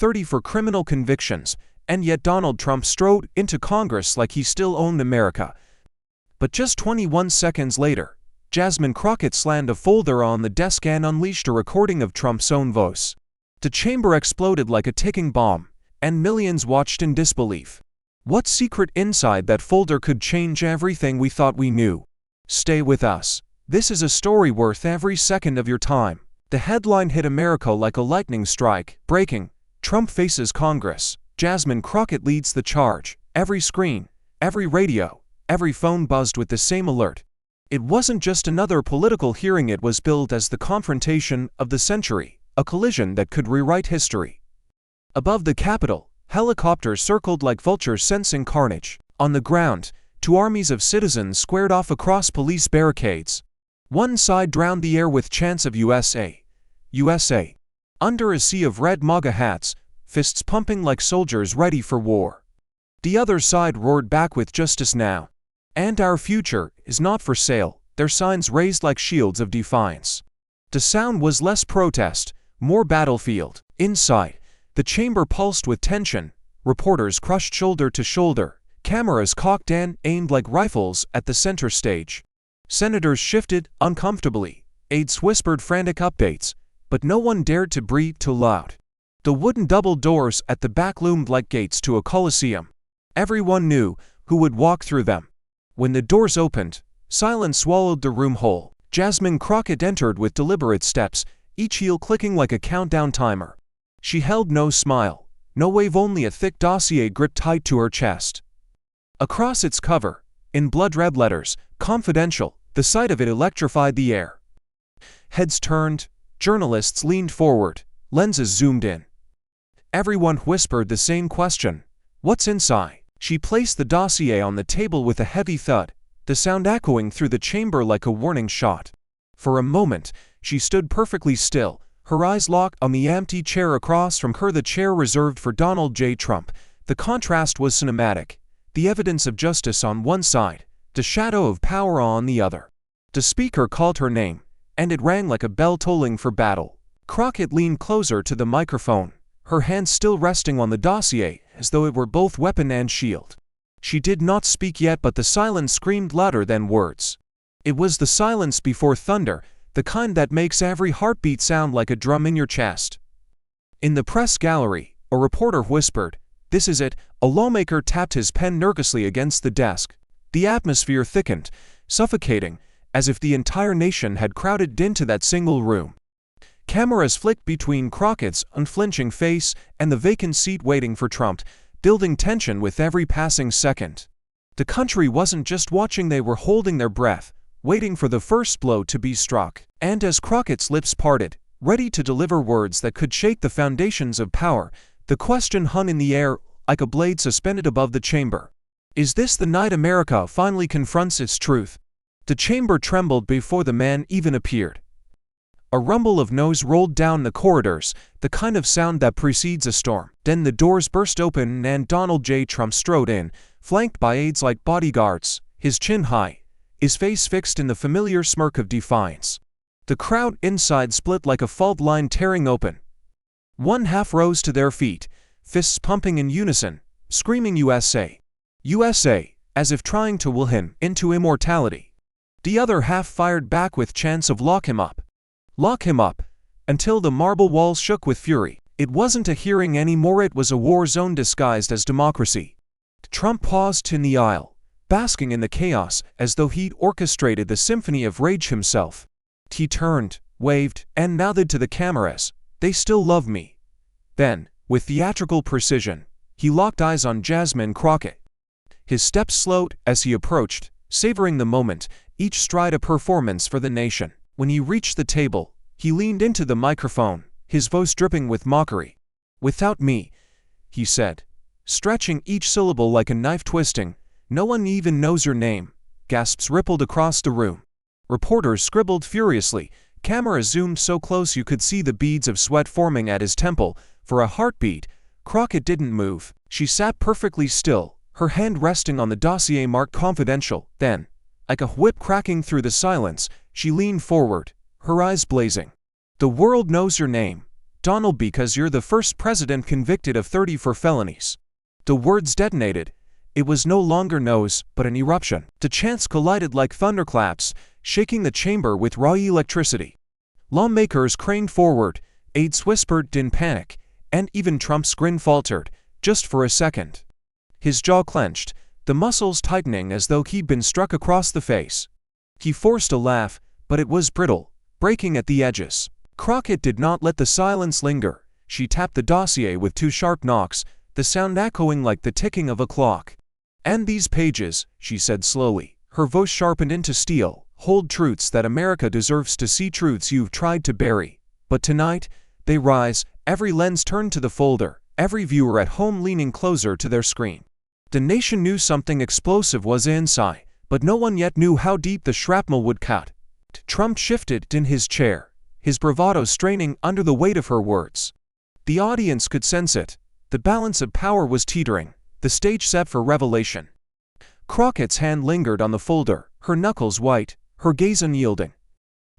30 for criminal convictions, and yet Donald Trump strode into Congress like he still owned America. But just 21 seconds later, Jasmine Crockett slammed a folder on the desk and unleashed a recording of Trump's own voice. The chamber exploded like a ticking bomb, and millions watched in disbelief. What secret inside that folder could change everything we thought we knew? Stay with us. This is a story worth every second of your time. The headline hit America like a lightning strike. Breaking: Trump faces Congress. Jasmine Crockett leads the charge. Every screen, every radio, every phone buzzed with the same alert. It wasn't just another political hearing, it was billed as the confrontation of the century, a collision that could rewrite history. Above the Capitol, helicopters circled like vultures sensing carnage. On the ground, 2 armies of citizens squared off across police barricades. One side drowned the air with chants of USA, USA. Under a sea of red MAGA hats, fists pumping like soldiers ready for war. The other side roared back with justice now. And our future is not for sale, their signs raised like shields of defiance. The sound was less protest, more battlefield. Inside, the chamber pulsed with tension, reporters crushed shoulder to shoulder, cameras cocked and aimed like rifles at the center stage. Senators shifted uncomfortably, aides whispered frantic updates, but no one dared to breathe too loud. The wooden double doors at the back loomed like gates to a coliseum. Everyone knew who would walk through them. When the doors opened, silence swallowed the room whole. Jasmine Crockett entered with deliberate steps, each heel clicking like a countdown timer. She held no smile, no wave, only a thick dossier gripped tight to her chest. Across its cover, in blood-red letters, "Confidential," the sight of it electrified the air. Heads turned, journalists leaned forward, lenses zoomed in. Everyone whispered the same question: what's inside? She placed the dossier on the table with a heavy thud, the sound echoing through the chamber like a warning shot. For a moment, she stood perfectly still, her eyes locked on the empty chair across from her, the chair reserved for Donald J. Trump. The contrast was cinematic, the evidence of justice on one side, the shadow of power on the other. The speaker called her name, and it rang like a bell tolling for battle. Crockett leaned closer to the microphone, her hands still resting on the dossier, as though it were both weapon and shield. She did not speak yet, but the silence screamed louder than words. It was the silence before thunder, the kind that makes every heartbeat sound like a drum in your chest. In the press gallery, a reporter whispered, "This is it." A lawmaker tapped his pen nervously against the desk. The atmosphere thickened, suffocating, as if the entire nation had crowded into that single room. Cameras flicked between Crockett's unflinching face and the vacant seat waiting for Trump, building tension with every passing second. The country wasn't just watching, they were holding their breath, waiting for the first blow to be struck. And as Crockett's lips parted, ready to deliver words that could shake the foundations of power, the question hung in the air like a blade suspended above the chamber. Is this the night America finally confronts its truth? The chamber trembled before the man even appeared. A rumble of noise rolled down the corridors, the kind of sound that precedes a storm. Then the doors burst open and Donald J. Trump strode in, flanked by aides like bodyguards, his chin high, his face fixed in the familiar smirk of defiance. The crowd inside split like a fault line tearing open. One half rose to their feet, fists pumping in unison, screaming USA, USA, as if trying to will him into immortality. The other half fired back with chants of lock him up, until the marble walls shook with fury. It wasn't a hearing anymore, it was a war zone disguised as democracy. Trump paused in the aisle, basking in the chaos as though he'd orchestrated the symphony of rage himself. He turned, waved, and mouthed to the cameras, "They still love me." Then, with theatrical precision, he locked eyes on Jasmine Crockett. His steps slowed as he approached, savoring the moment, each stride a performance for the nation. When he reached the table, he leaned into the microphone, his voice dripping with mockery. "Without me," he said, stretching each syllable like a knife twisting, "no one even knows your name." Gasps rippled across the room. Reporters scribbled furiously, cameras zoomed so close you could see the beads of sweat forming at his temple. For a heartbeat, Crockett didn't move. She sat perfectly still, her hand resting on the dossier marked "Confidential." Then, like a whip cracking through the silence, she leaned forward, her eyes blazing. "The world knows your name. Donald, because you're the first president convicted of 30 for felonies." The words detonated. It was no longer noise, but an eruption. The chants collided like thunderclaps, shaking the chamber with raw electricity. Lawmakers craned forward, aides whispered in panic, and even Trump's grin faltered, just for a second. His jaw clenched, the muscles tightening as though he'd been struck across the face. He forced a laugh, but it was brittle, breaking at the edges. Crockett did not let the silence linger. She tapped the dossier with 2 sharp knocks, the sound echoing like the ticking of a clock. "And these pages," she said slowly, her voice sharpened into steel, "hold truths that America deserves to see, truths you've tried to bury. But tonight, they rise, every lens turned to the folder, every viewer at home leaning closer to their screen. The nation knew something explosive was inside, but no one yet knew how deep the shrapnel would cut." Trump shifted in his chair, his bravado straining under the weight of her words. The audience could sense it. The balance of power was teetering, the stage set for revelation. Crockett's hand lingered on the folder, her knuckles white, her gaze unyielding.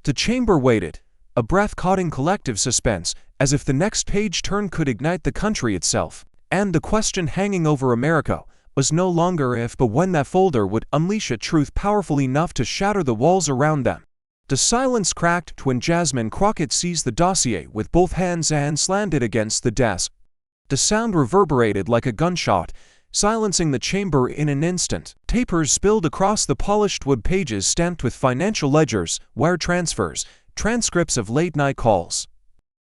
The chamber waited, a breath caught in collective suspense, as if the next page turn could ignite the country itself. And the question hanging over America was no longer if but when that folder would unleash a truth powerful enough to shatter the walls around them. The silence cracked when Jasmine Crockett seized the dossier with both hands and slammed it against the desk. The sound reverberated like a gunshot, silencing the chamber in an instant. Papers spilled across the polished wood pages stamped with financial ledgers, wire transfers, transcripts of late-night calls.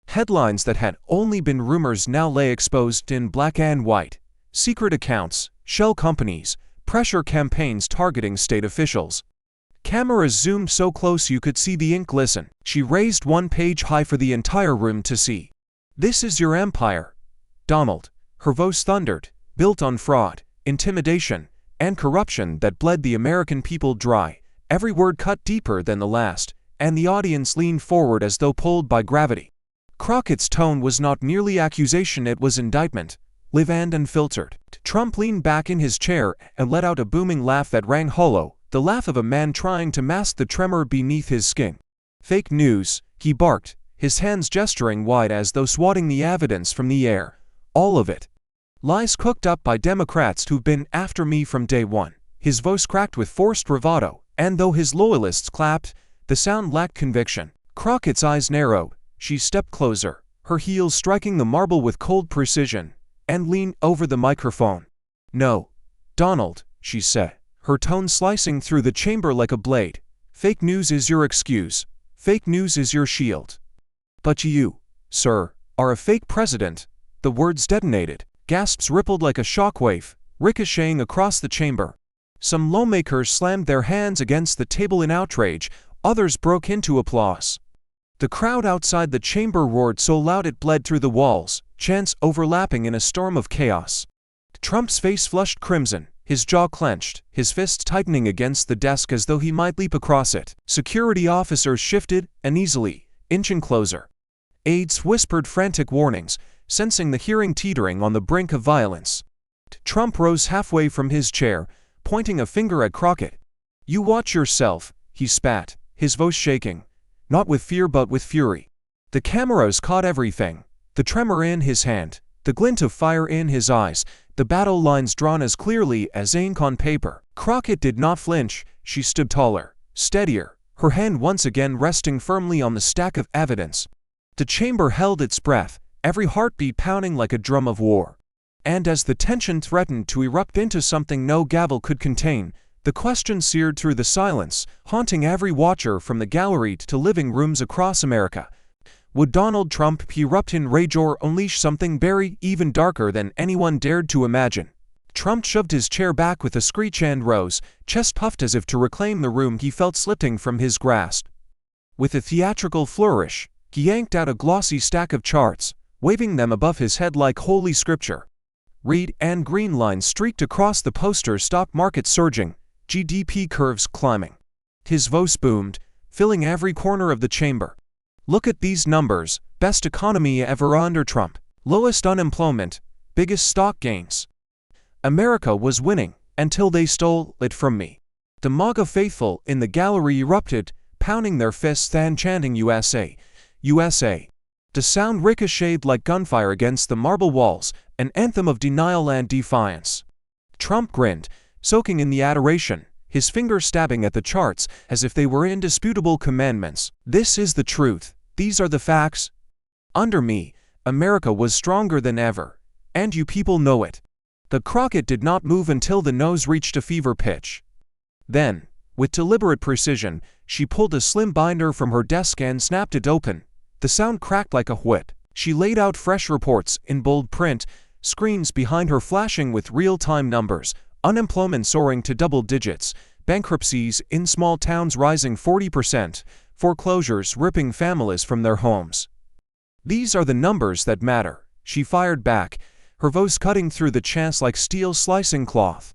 Headlines that had only been rumors now lay exposed in black and white. Secret accounts, shell companies, pressure campaigns targeting state officials. Cameras zoomed so close you could see the ink glisten. She raised one page high for the entire room to see. "This is your empire, Donald," her voice thundered, "built on fraud, intimidation, and corruption that bled the American people dry." Every word cut deeper than the last, and the audience leaned forward as though pulled by gravity. Crockett's tone was not merely accusation, it was indictment, live and unfiltered. Trump leaned back in his chair and let out a booming laugh that rang hollow, the laugh of a man trying to mask the tremor beneath his skin. "Fake news," he barked, his hands gesturing wide as though swatting the evidence from the air. "All of it. Lies cooked up by Democrats who've been after me from day one." His voice cracked with forced bravado, and though his loyalists clapped, the sound lacked conviction. Crockett's eyes narrowed. She stepped closer, her heels striking the marble with cold precision, and leaned over the microphone. "No, Donald," she said, her tone slicing through the chamber like a blade. "Fake news is your excuse. Fake news is your shield. But you, sir, are a fake president." The words detonated. Gasps rippled like a shockwave, ricocheting across the chamber. Some lawmakers slammed their hands against the table in outrage, others broke into applause. The crowd outside the chamber roared so loud it bled through the walls, chants overlapping in a storm of chaos. Trump's face flushed crimson, his jaw clenched, his fists tightening against the desk as though he might leap across it. Security officers shifted, uneasily, inching closer. Aides whispered frantic warnings, sensing the hearing teetering on the brink of violence. Trump rose halfway from his chair, pointing a finger at Crockett. "You watch yourself," he spat, his voice shaking, not with fear but with fury. The cameras caught everything, the tremor in his hand, the glint of fire in his eyes, the battle lines drawn as clearly as ink on paper. Crockett did not flinch, she stood taller, steadier, her hand once again resting firmly on the stack of evidence. The chamber held its breath, every heartbeat pounding like a drum of war. And as the tension threatened to erupt into something no gavel could contain, the question seared through the silence, haunting every watcher from the gallery to living rooms across America. Would Donald Trump erupt in rage or unleash something buried even darker than anyone dared to imagine? Trump shoved his chair back with a screech and rose, chest puffed as if to reclaim the room he felt slipping from his grasp. With a theatrical flourish, he yanked out a glossy stack of charts, waving them above his head like holy scripture. Red and green lines streaked across the poster, stock market surging, GDP curves climbing. His voice boomed, filling every corner of the chamber. "Look at these numbers, best economy ever under Trump, lowest unemployment, biggest stock gains. America was winning, until they stole it from me." The MAGA faithful in the gallery erupted, pounding their fists and chanting USA, USA. The sound ricocheted like gunfire against the marble walls, an anthem of denial and defiance. Trump grinned, soaking in the adoration, his finger stabbing at the charts as if they were indisputable commandments. This is the truth. These are the facts. Under me, America was stronger than ever. And you people know it. The Crockett did not move until the nose reached a fever pitch. Then, with deliberate precision, she pulled a slim binder from her desk and snapped it open. The sound cracked like a whip. She laid out fresh reports in bold print, screens behind her flashing with real-time numbers, unemployment soaring to double digits, bankruptcies in small towns rising 40%, foreclosures ripping families from their homes. These are the numbers that matter, she fired back, her voice cutting through the chance like steel slicing cloth.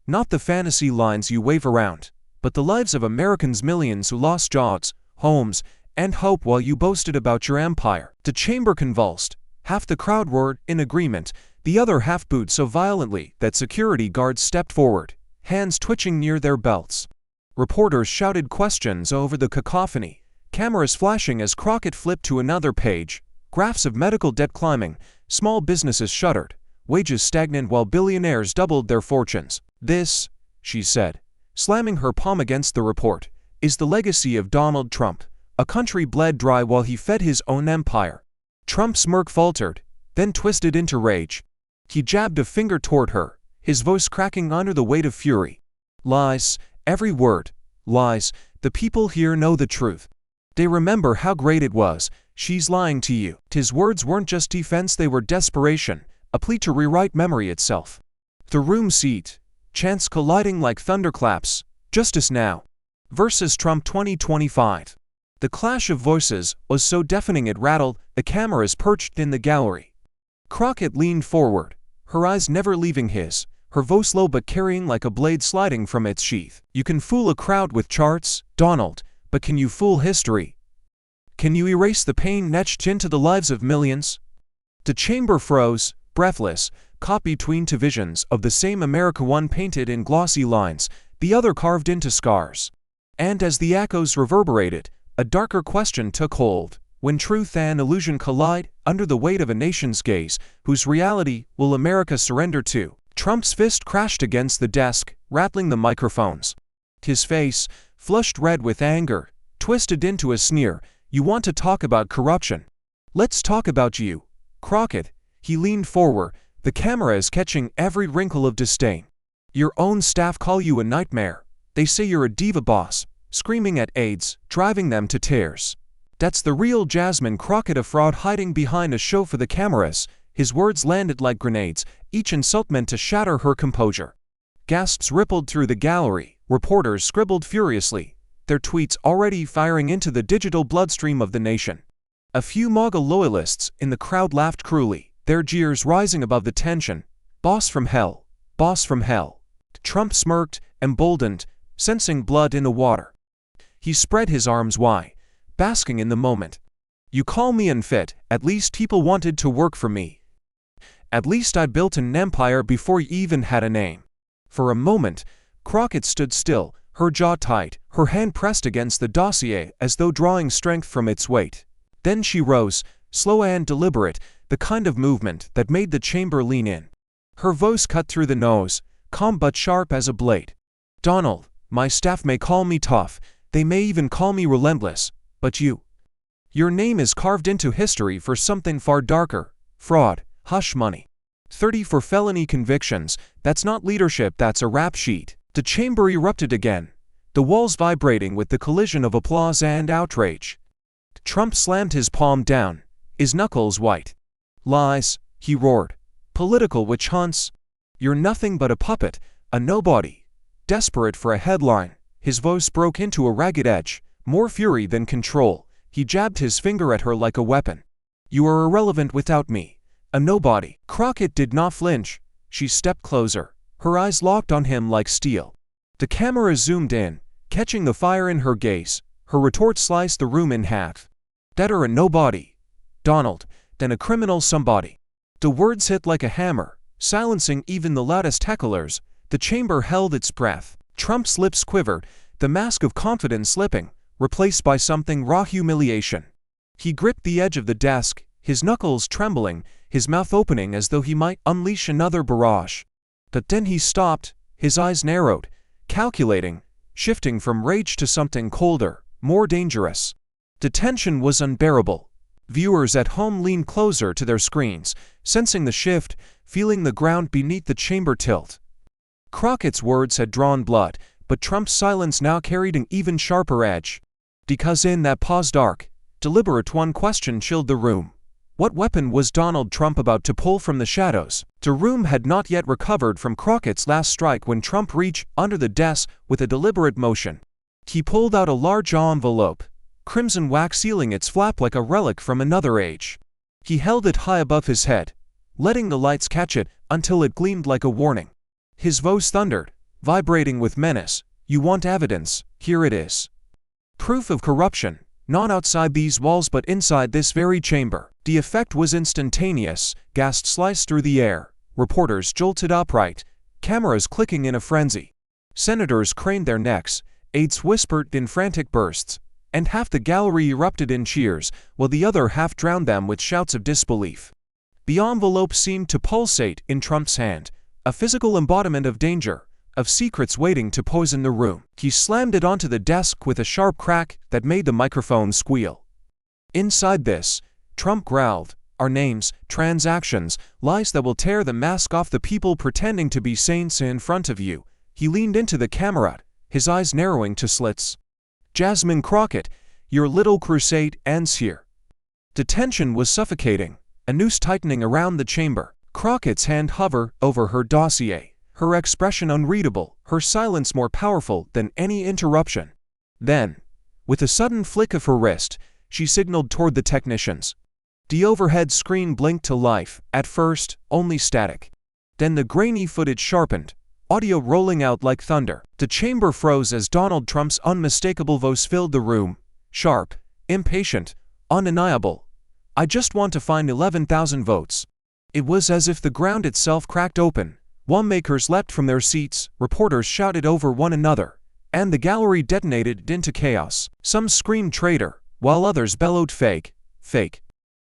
Not the fantasy lines you wave around, but the lives of Americans, millions who lost jobs, homes, and hope while you boasted about your empire. The chamber convulsed. Half the crowd roared in agreement, the other half booed so violently that security guards stepped forward, hands twitching near their belts. Reporters shouted questions over the cacophony, cameras flashing as Crockett flipped to another page, graphs of medical debt climbing, small businesses shuttered, wages stagnant while billionaires doubled their fortunes. This, she said, slamming her palm against the report, is the legacy of Donald Trump. A country bled dry while he fed his own empire. Trump's smirk faltered, then twisted into rage. He jabbed a finger toward her, his voice cracking under the weight of fury. Lies, every word, lies. The people here know the truth. They remember how great it was. She's lying to you. His words weren't just defense, they were desperation, a plea to rewrite memory itself. The room seethed, chants colliding like thunderclaps. Justice Now versus Trump 2025. The clash of voices was so deafening it rattled the cameras perched in the gallery. Crockett leaned forward, her eyes never leaving his, her voice low but carrying like a blade sliding from its sheath. You can fool a crowd with charts, Donald, but can you fool history? Can you erase the pain etched into the lives of millions? The chamber froze, breathless, caught between two visions of the same America, one painted in glossy lines, the other carved into scars. And as the echoes reverberated, a darker question took hold. When truth and illusion collide under the weight of a nation's gaze, whose reality will America surrender to? Trump's fist crashed against the desk, rattling the microphones. His face, flushed red with anger, twisted into a sneer. You want to talk about corruption? Let's talk about you, Crockett. He leaned forward, the camera is catching every wrinkle of disdain. Your own staff call you a nightmare. They say you're a diva boss, screaming at aides, driving them to tears. That's the real Jasmine Crockett, a fraud hiding behind a show for the cameras. His words landed like grenades, each insult meant to shatter her composure. Gasps rippled through the gallery, reporters scribbled furiously, their tweets already firing into the digital bloodstream of the nation. A few MAGA loyalists in the crowd laughed cruelly, their jeers rising above the tension. Boss from hell, boss from hell. Trump smirked, emboldened, sensing blood in the water. He spread his arms wide, basking in the moment. You call me unfit, at least people wanted to work for me. At least I built an empire before you even had a name. For a moment, Crockett stood still, her jaw tight, her hand pressed against the dossier as though drawing strength from its weight. Then she rose, slow and deliberate, the kind of movement that made the chamber lean in. Her voice cut through the nose, calm but sharp as a blade. Donald, my staff may call me tough, they may even call me relentless, but your name is carved into history for something far darker: fraud, hush money. 30 for felony convictions. That's not leadership, that's a rap sheet. The chamber erupted again, the walls vibrating with the collision of applause and outrage. Trump slammed his palm down, his knuckles white. Lies, he roared. Political witch hunts. You're nothing but a puppet, a nobody. Desperate for a headline, his voice broke into a ragged edge, more fury than control. He jabbed his finger at her like a weapon. You are irrelevant without me. A nobody. Crockett did not flinch. She stepped closer, her eyes locked on him like steel. The camera zoomed in, catching the fire in her gaze. Her retort sliced the room in half. Better a nobody, Donald, than a criminal somebody. The words hit like a hammer, silencing even the loudest hecklers. The chamber held its breath. Trump's lips quivered, the mask of confidence slipping, replaced by something raw: humiliation. He gripped the edge of the desk, his knuckles trembling, his mouth opening as though he might unleash another barrage. But then he stopped, his eyes narrowed, calculating, shifting from rage to something colder, more dangerous. The tension was unbearable. Viewers at home leaned closer to their screens, sensing the shift, feeling the ground beneath the chamber tilt. Crockett's words had drawn blood, but Trump's silence now carried an even sharper edge. Because in that pause dark, deliberate one question chilled the room. What weapon was Donald Trump about to pull from the shadows? The room had not yet recovered from Crockett's last strike when Trump reached under the desk with a deliberate motion. He pulled out a large envelope, crimson wax sealing its flap like a relic from another age. He held it high above his head, letting the lights catch it until it gleamed like a warning. His voice thundered, vibrating with menace. You want evidence? Here it is. Proof of corruption, not outside these walls but inside this very chamber. The effect was instantaneous. Gas sliced through the air. Reporters jolted upright, cameras clicking in a frenzy. Senators craned their necks, aides whispered in frantic bursts, and half the gallery erupted in cheers, while the other half drowned them with shouts of disbelief. The envelope seemed to pulsate in Trump's hand, a physical embodiment of danger, of secrets waiting to poison the room. He slammed it onto the desk with a sharp crack that made the microphone squeal. Inside this, Trump growled, our names, transactions, lies that will tear the mask off the people pretending to be saints in front of you. He leaned into the camera, his eyes narrowing to slits. Jasmine Crockett, your little crusade ends here. The tension was suffocating, a noose tightening around the chamber. Crockett's hand hovered over her dossier, her expression unreadable, her silence more powerful than any interruption. Then, with a sudden flick of her wrist, she signaled toward the technicians. The overhead screen blinked to life, at first, only static. Then the grainy footage sharpened, audio rolling out like thunder. The chamber froze as Donald Trump's unmistakable voice filled the room, sharp, impatient, undeniable. I just want to find 11,000 votes. It was as if the ground itself cracked open. Lawmakers leapt from their seats, reporters shouted over one another, and the gallery detonated into chaos. Some screamed traitor, while others bellowed fake, fake.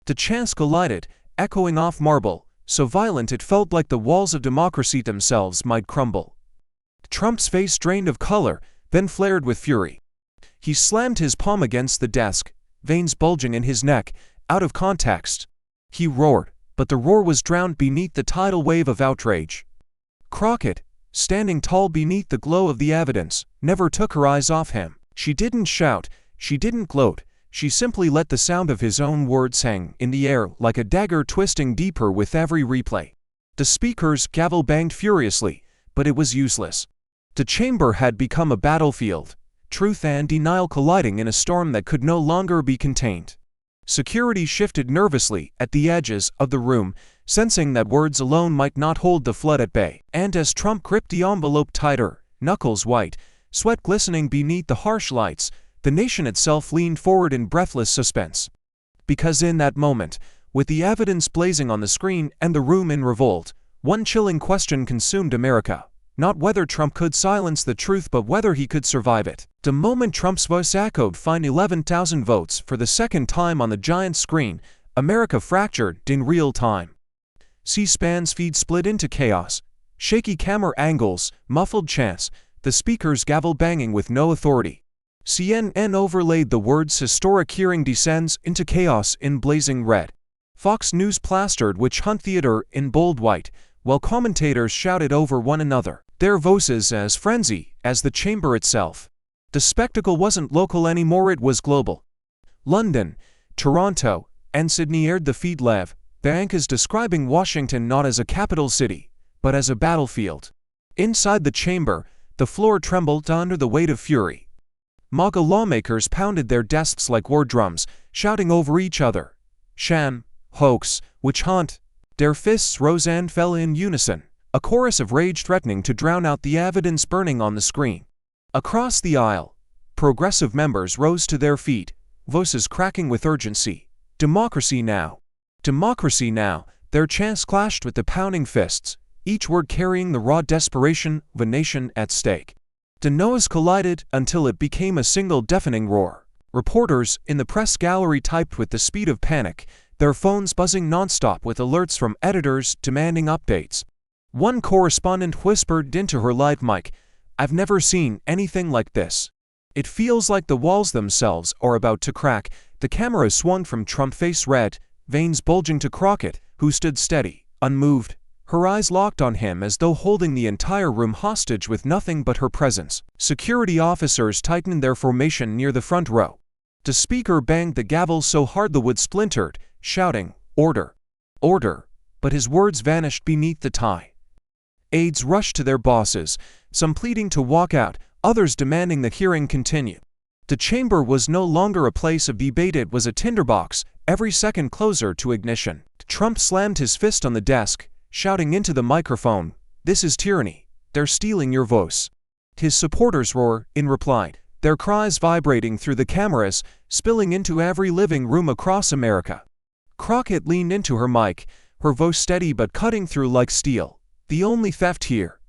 The chants collided, echoing off marble, so violent it felt like the walls of democracy themselves might crumble. Trump's face drained of color, then flared with fury. He slammed his palm against the desk, veins bulging in his neck, out of context. He roared, but the roar was drowned beneath the tidal wave of outrage. Crockett, standing tall beneath the glow of the evidence, never took her eyes off him. She didn't shout, she didn't gloat, she simply let the sound of his own words hang in the air like a dagger twisting deeper with every replay. The speaker's gavel banged furiously, but it was useless. The chamber had become a battlefield, truth and denial colliding in a storm that could no longer be contained. Security shifted nervously at the edges of the room, sensing that words alone might not hold the flood at bay. And as Trump gripped the envelope tighter, knuckles white, sweat glistening beneath the harsh lights, the nation itself leaned forward in breathless suspense. Because in that moment, with the evidence blazing on the screen and the room in revolt, one chilling question consumed America. Not whether Trump could silence the truth but whether he could survive it. The moment Trump's voice echoed find 11,000 votes for the second time on the giant screen, America fractured in real time. C-SPAN's feed split into chaos. Shaky camera angles, muffled chants, the speaker's gavel banging with no authority. CNN overlaid the words historic hearing descends into chaos in blazing red. Fox News plastered witch hunt theater in bold white, while commentators shouted over one another, their voices as frenzy as the chamber itself. The spectacle wasn't local anymore, it was global. London, Toronto, and Sydney aired the feed live, the anchors describing Washington not as a capital city, but as a battlefield. Inside the chamber, the floor trembled under the weight of fury. MAGA lawmakers pounded their desks like war drums, shouting over each other. Sham, hoax, witch hunt. Their fists rose and fell in unison, a chorus of rage threatening to drown out the evidence burning on the screen. Across the aisle, progressive members rose to their feet, voices cracking with urgency. Democracy now. Democracy now. Their chants clashed with the pounding fists, each word carrying the raw desperation of a nation at stake. The no's collided until it became a single deafening roar. Reporters in the press gallery typed with the speed of panic, their phones buzzing nonstop with alerts from editors demanding updates. One correspondent whispered into her live mic, "I've never seen anything like this. It feels like the walls themselves are about to crack." The camera swung from Trump, face red, veins bulging, to Crockett, who stood steady, unmoved, her eyes locked on him as though holding the entire room hostage with nothing but her presence. Security officers tightened their formation near the front row. The speaker banged the gavel so hard the wood splintered, shouting, "Order! Order!" But his words vanished beneath the tie. Aides rushed to their bosses, some pleading to walk out, others demanding the hearing continue. The chamber was no longer a place of debate, it was a tinderbox, every second closer to ignition. Trump slammed his fist on the desk, shouting into the microphone, "This is tyranny. They're stealing your voice." His supporters roared in reply, their cries vibrating through the cameras, spilling into every living room across America. Crockett leaned into her mic, her voice steady but cutting through like steel. "The only theft here,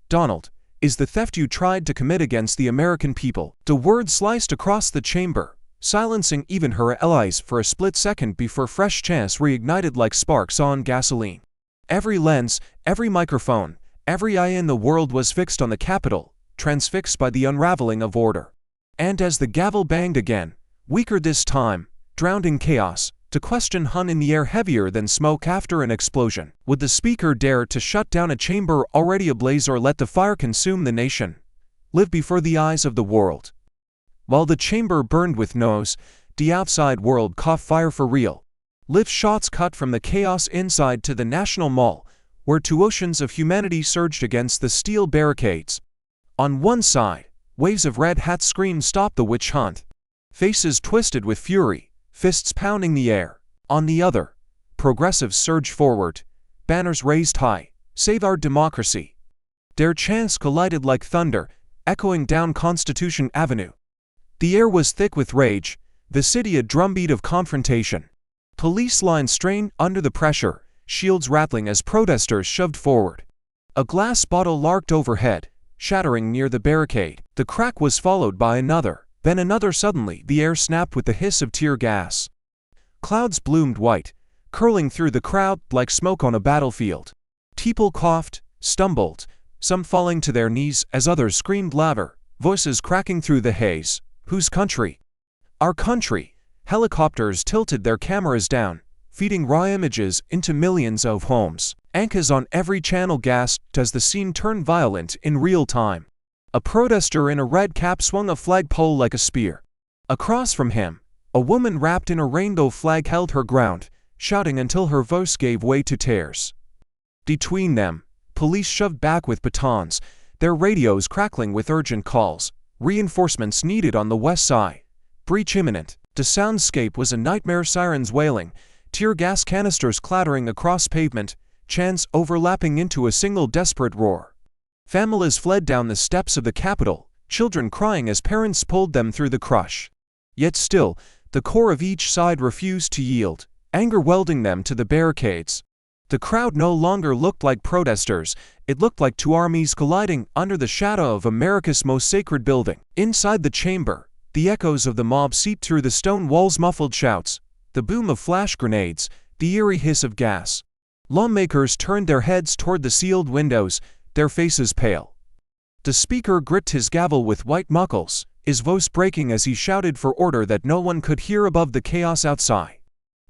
Donald, is the theft you tried to commit against the American people." The words sliced across the chamber, silencing even her allies for a split second before fresh chants reignited like sparks on gasoline. Every lens, every microphone, every eye in the world was fixed on the Capitol, transfixed by the unraveling of order. And as the gavel banged again, weaker this time, drowned in chaos, the question hung in the air, heavier than smoke after an explosion. Would the speaker dare to shut down a chamber already ablaze, or let the fire consume the nation, live before the eyes of the world? While the chamber burned with noise, the outside world caught fire for real. Live shots cut from the chaos inside to the National Mall, where two oceans of humanity surged against the steel barricades. On one side, waves of red hats screamed, "Stop the witch hunt!" Faces twisted with fury, fists pounding the air. On the other, progressives surged forward, banners raised high, "Save our democracy!" Their chants collided like thunder, echoing down Constitution Avenue. The air was thick with rage, the city a drumbeat of confrontation. Police lines strained under the pressure, shields rattling as protesters shoved forward. A glass bottle larked overhead, shattering near the barricade. The crack was followed by another, then another. Suddenly, the air snapped with the hiss of tear gas. Clouds bloomed white, curling through the crowd like smoke on a battlefield. People coughed, stumbled, some falling to their knees as others screamed louder, voices cracking through the haze. "Whose country?" "Our country." Helicopters tilted their cameras down, feeding raw images into millions of homes. Anchors on every channel gasped as the scene turned violent in real time. A protester in a red cap swung a flagpole like a spear. Across from him, a woman wrapped in a rainbow flag held her ground, shouting until her voice gave way to tears. Between them, police shoved back with batons, their radios crackling with urgent calls. Reinforcements needed on the west side. Breach imminent. The soundscape was a nightmare, sirens wailing, tear gas canisters clattering across pavement, chants overlapping into a single desperate roar. Families fled down the steps of the Capitol, children crying as parents pulled them through the crush. Yet still, the core of each side refused to yield, anger welding them to the barricades. The crowd no longer looked like protesters, it looked like two armies colliding under the shadow of America's most sacred building. Inside the chamber, the echoes of the mob seeped through the stone walls, muffled shouts, the boom of flash grenades, the eerie hiss of gas. Lawmakers turned their heads toward the sealed windows, their faces pale. The speaker gripped his gavel with white knuckles, his voice breaking as he shouted for order that no one could hear above the chaos outside.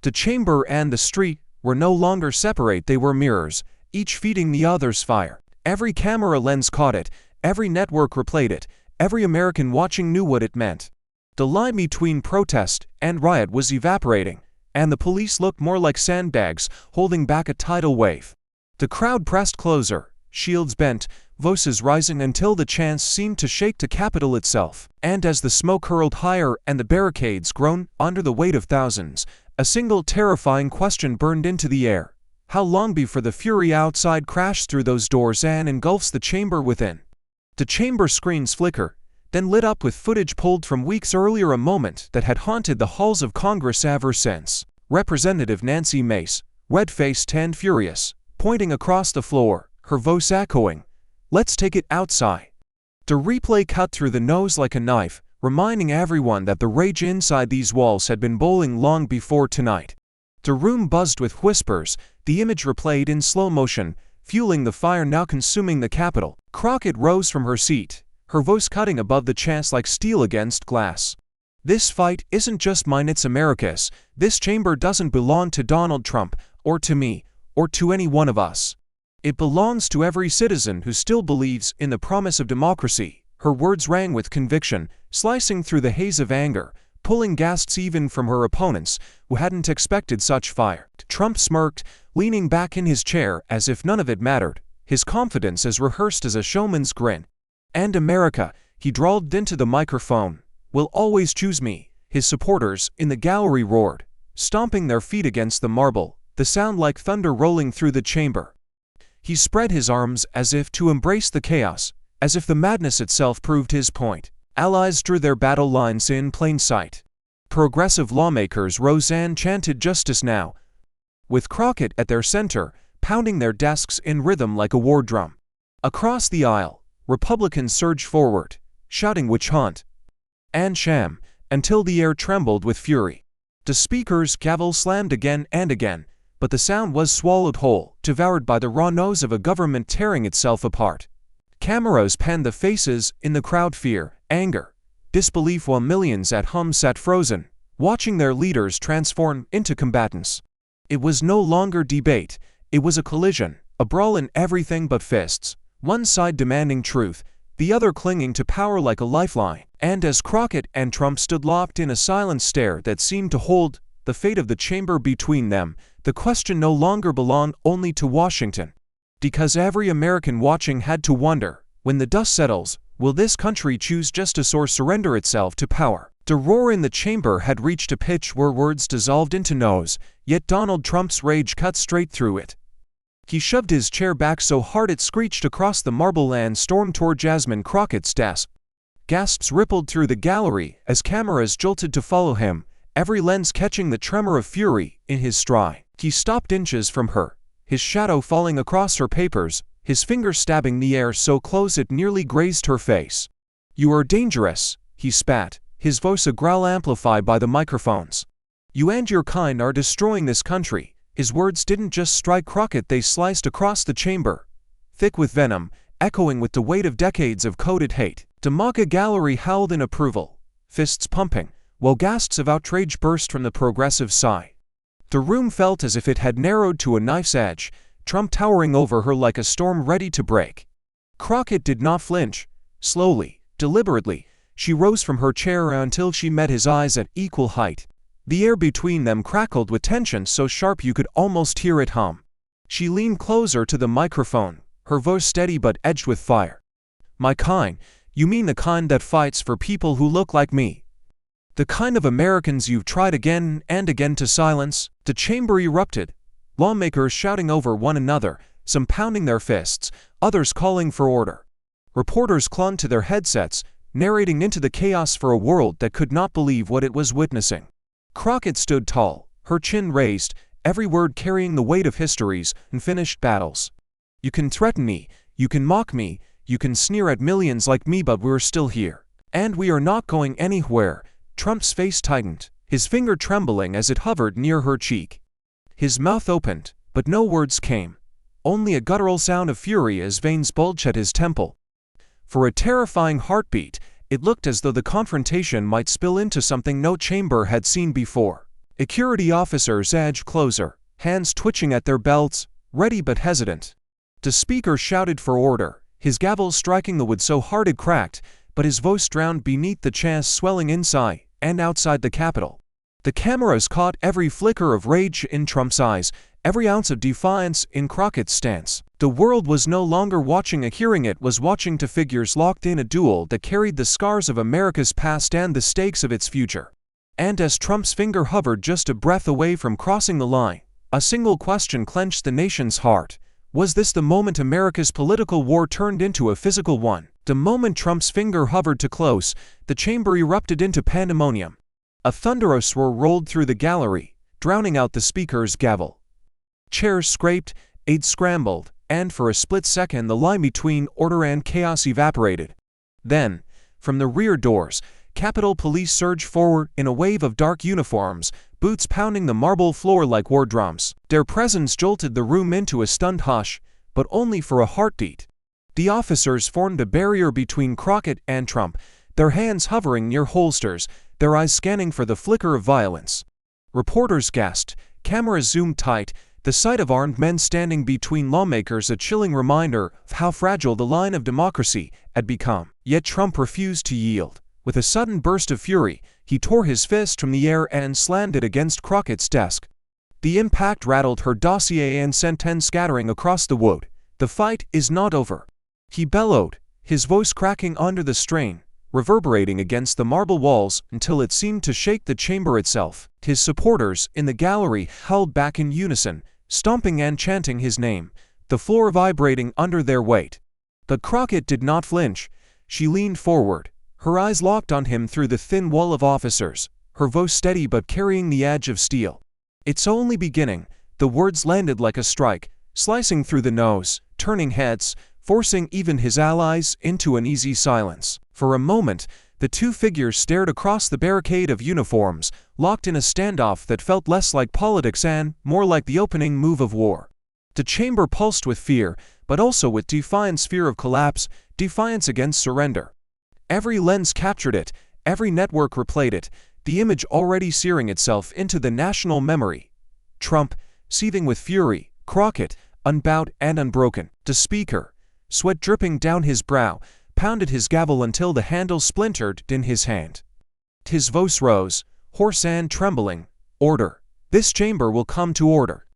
The chamber and the street were no longer separate, they were mirrors, each feeding the other's fire. Every camera lens caught it, every network replayed it, every American watching knew what it meant. The line between protest and riot was evaporating, and the police looked more like sandbags holding back a tidal wave. The crowd pressed closer, shields bent, voices rising until the chants seemed to shake the Capitol itself. And as the smoke hurled higher and the barricades groaned under the weight of thousands, a single terrifying question burned into the air. How long before the fury outside crashed through those doors and engulfs the chamber within? The chamber screens flicker, then lit up with footage pulled from weeks earlier, a moment that had haunted the halls of Congress ever since. Representative Nancy Mace, red-faced and furious, pointing across the floor, her voice echoing, "Let's take it outside." The replay cut through the nose like a knife, reminding everyone that the rage inside these walls had been boiling long before tonight. The room buzzed with whispers, the image replayed in slow motion, fueling the fire now consuming the Capitol. Crockett rose from her seat, her voice cutting above the chants like steel against glass. "This fight isn't just mine, it's America's. This chamber doesn't belong to Donald Trump, or to me, or to any one of us. It belongs to every citizen who still believes in the promise of democracy." Her words rang with conviction, slicing through the haze of anger, pulling gasps even from her opponents, who hadn't expected such fire. Trump smirked, leaning back in his chair as if none of it mattered, his confidence as rehearsed as a showman's grin. "And America," he drawled into the microphone, "will always choose me." His supporters in the gallery roared, stomping their feet against the marble, the sound like thunder rolling through the chamber. He spread his arms as if to embrace the chaos, as if the madness itself proved his point. Allies drew their battle lines in plain sight. Progressive lawmakers rose and chanted justice now, with Crockett at their center, pounding their desks in rhythm like a war drum. Across the aisle, Republicans surged forward, shouting witch hunt and sham, until the air trembled with fury. The speaker's gavel slammed again and again, but the sound was swallowed whole, devoured by the raw nose of a government tearing itself apart. Cameras panned the faces in the crowd, fear, anger, disbelief, while millions at home sat frozen, watching their leaders transform into combatants. It was no longer debate, it was a collision, a brawl in everything but fists, one side demanding truth, the other clinging to power like a lifeline. And as Crockett and Trump stood locked in a silent stare that seemed to hold the fate of the chamber between them, the question no longer belonged only to Washington. Because every American watching had to wonder, when the dust settles, will this country choose justice or surrender itself to power? The roar in the chamber had reached a pitch where words dissolved into no's, yet Donald Trump's rage cut straight through it. He shoved his chair back so hard it screeched across the marble and stormed toward Jasmine Crockett's desk. Gasps rippled through the gallery as cameras jolted to follow him, every lens catching the tremor of fury in his stride. He stopped inches from her, his shadow falling across her papers, his finger stabbing the air so close it nearly grazed her face. "You are dangerous," he spat, his voice a growl amplified by the microphones. "You and your kind are destroying this country." His words didn't just strike Crockett, they sliced across the chamber, thick with venom, echoing with the weight of decades of coded hate. The MAGA gallery howled in approval, fists pumping, while gasps of outrage burst from the progressive side. The room felt as if it had narrowed to a knife's edge, Trump towering over her like a storm ready to break. Crockett did not flinch. Slowly, deliberately, she rose from her chair until she met his eyes at equal height. The air between them crackled with tension so sharp you could almost hear it hum. She leaned closer to the microphone, her voice steady but edged with fire. "My kind, you mean the kind that fights for people who look like me? The kind of Americans you've tried again and again to silence?" The chamber erupted, lawmakers shouting over one another, some pounding their fists, others calling for order. Reporters clung to their headsets, narrating into the chaos for a world that could not believe what it was witnessing. Crockett stood tall, her chin raised, every word carrying the weight of history's unfinished battles. "You can threaten me, you can mock me, you can sneer at millions like me, but we're still here. And we are not going anywhere." Trump's face tightened, his finger trembling as it hovered near her cheek. His mouth opened, but no words came, only a guttural sound of fury as veins bulged at his temple. For a terrifying heartbeat, it looked as though the confrontation might spill into something no chamber had seen before. Security officers edged closer, hands twitching at their belts, ready but hesitant. The speaker shouted for order, his gavel striking the wood so hard it cracked, but his voice drowned beneath the chants swelling inside and outside the Capitol. The cameras caught every flicker of rage in Trump's eyes, every ounce of defiance in Crockett's stance. The world was no longer watching a hearing, it was watching two figures locked in a duel that carried the scars of America's past and the stakes of its future. And as Trump's finger hovered just a breath away from crossing the line, a single question clenched the nation's heart. Was this the moment America's political war turned into a physical one? The moment Trump's finger hovered too close, the chamber erupted into pandemonium. A thunderous roar rolled through the gallery, drowning out the speaker's gavel. Chairs scraped, aides scrambled, and for a split second the line between order and chaos evaporated. Then, from the rear doors, Capitol Police surge forward in a wave of dark uniforms, boots pounding the marble floor like war drums. Their presence jolted the room into a stunned hush, but only for a heartbeat. The officers formed a barrier between Crockett and Trump, their hands hovering near holsters, their eyes scanning for the flicker of violence. Reporters gasped, cameras zoomed tight, the sight of armed men standing between lawmakers a chilling reminder of how fragile the line of democracy had become. Yet Trump refused to yield. With a sudden burst of fury, he tore his fist from the air and slammed it against Crockett's desk. The impact rattled her dossier and sent ten scattering across the wood. "The fight is not over," he bellowed, his voice cracking under the strain, reverberating against the marble walls until it seemed to shake the chamber itself. His supporters in the gallery howled back in unison, stomping and chanting his name, the floor vibrating under their weight. But Crockett did not flinch. She leaned forward, her eyes locked on him through the thin wall of officers, her voice steady but carrying the edge of steel. "It's only beginning." The words landed like a strike, slicing through the nose, turning heads, forcing even his allies into an easy silence. For a moment, the two figures stared across the barricade of uniforms, locked in a standoff that felt less like politics and more like the opening move of war. The chamber pulsed with fear, but also with defiance, fear of collapse, defiance against surrender. Every lens captured it, every network replayed it, the image already searing itself into the national memory. Trump, seething with fury, Crockett, unbowed and unbroken. The speaker, sweat dripping down his brow, pounded his gavel until the handle splintered in his hand. His voice rose, hoarse and trembling. "Order. This chamber will come to order."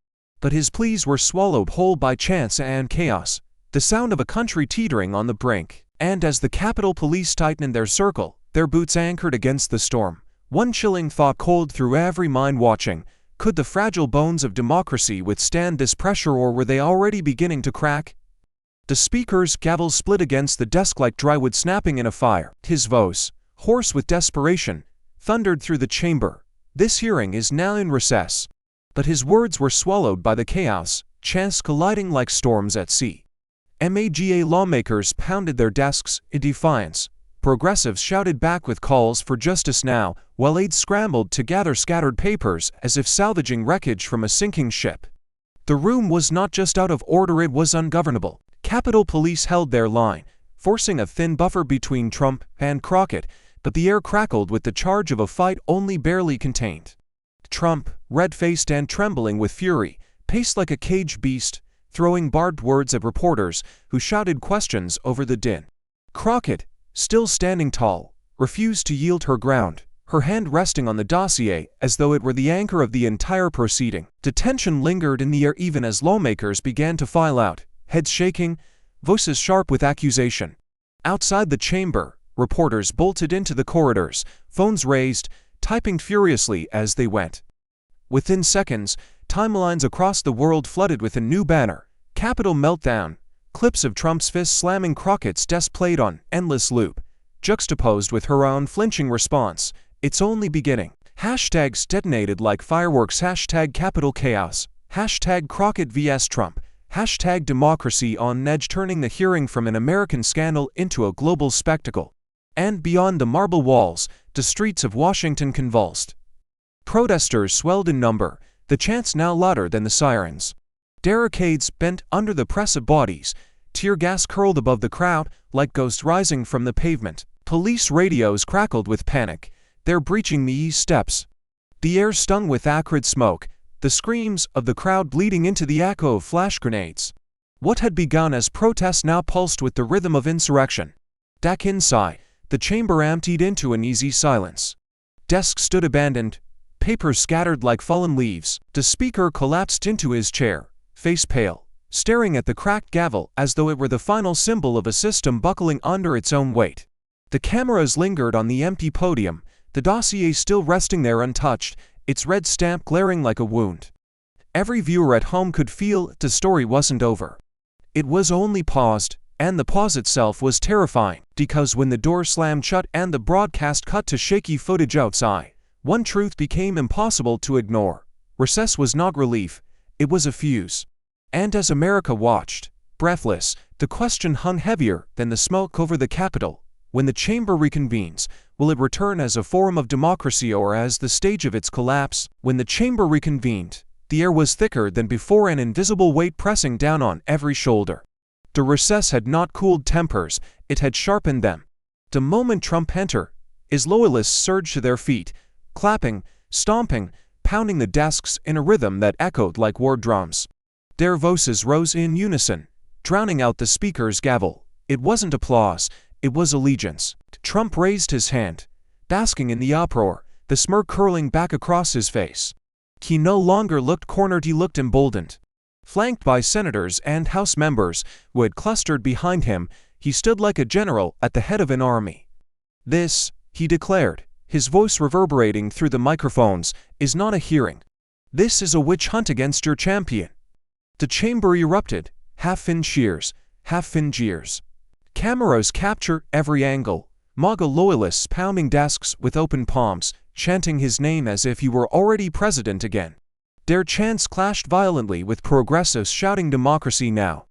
But his pleas were swallowed whole by chance and chaos, the sound of a country teetering on the brink. And as the Capitol Police tightened their circle, their boots anchored against the storm, one chilling thought cold through every mind watching: could the fragile bones of democracy withstand this pressure, or were they already beginning to crack? The speaker's gavel split against the desk like drywood snapping in a fire. His voice, hoarse with desperation, thundered through the chamber. "This hearing is now in recess." But his words were swallowed by the chaos, chants colliding like storms at sea. MAGA lawmakers pounded their desks in defiance. Progressives shouted back with calls for justice now, while aides scrambled to gather scattered papers as if salvaging wreckage from a sinking ship. The room was not just out of order, it was ungovernable. Capitol Police held their line, forcing a thin buffer between Trump and Crockett, but the air crackled with the charge of a fight only barely contained. Trump, red-faced and trembling with fury, paced like a caged beast, throwing barbed words at reporters who shouted questions over the din. Crockett, still standing tall, refused to yield her ground, her hand resting on the dossier as though it were the anchor of the entire proceeding. The tension lingered in the air even as lawmakers began to file out, heads shaking, voices sharp with accusation. Outside the chamber, reporters bolted into the corridors, phones raised, typing furiously as they went. Within seconds, timelines across the world flooded with a new banner: Capitol meltdown. Clips of Trump's fist slamming Crockett's desk played on endless loop, juxtaposed with her unflinching response: "It's only beginning." Hashtags detonated like fireworks. Hashtag Capitol chaos. Hashtag Crockett vs. Trump. Hashtag democracy on edge, turning the hearing from an American scandal into a global spectacle. And beyond the marble walls, the streets of Washington convulsed. Protesters swelled in number, the chants now louder than the sirens. Barricades bent under the press of bodies, tear gas curled above the crowd like ghosts rising from the pavement. Police radios crackled with panic, "They're breaching these steps." The air stung with acrid smoke, the screams of the crowd bleeding into the echo of flash grenades. What had begun as protest now pulsed with the rhythm of insurrection. Back inside, the chamber emptied into an easy silence. Desks stood abandoned, papers scattered like fallen leaves. The speaker collapsed into his chair, face pale, staring at the cracked gavel as though it were the final symbol of a system buckling under its own weight. The cameras lingered on the empty podium, the dossier still resting there untouched, its red stamp glaring like a wound. Every viewer at home could feel the story wasn't over. It was only paused, and the pause itself was terrifying, because when the door slammed shut and the broadcast cut to shaky footage outside, one truth became impossible to ignore. Recess was not relief, it was a fuse. And as America watched, breathless, the question hung heavier than the smoke over the Capitol: when the chamber reconvenes, Will it return as a forum of democracy or as the stage of its collapse? When the chamber reconvened, the air was thicker than before, an invisible weight pressing down on every shoulder. The recess had not cooled tempers, it had sharpened them. The moment Trump entered, his loyalists surged to their feet, clapping, stomping, pounding the desks in a rhythm that echoed like war drums. Their voices rose in unison, drowning out the speaker's gavel. It wasn't applause, it was allegiance. Trump raised his hand, basking in the uproar, the smirk curling back across his face. He no longer looked cornered, he looked emboldened. Flanked by senators and House members who had clustered behind him, he stood like a general at the head of an army. "This," he declared, his voice reverberating through the microphones, "is not a hearing. This is a witch hunt against your champion." The chamber erupted, half in cheers, half in jeers. Cameras capture every angle, MAGA loyalists pounding desks with open palms, chanting his name as if he were already president again. Their chants clashed violently with progressives shouting democracy now,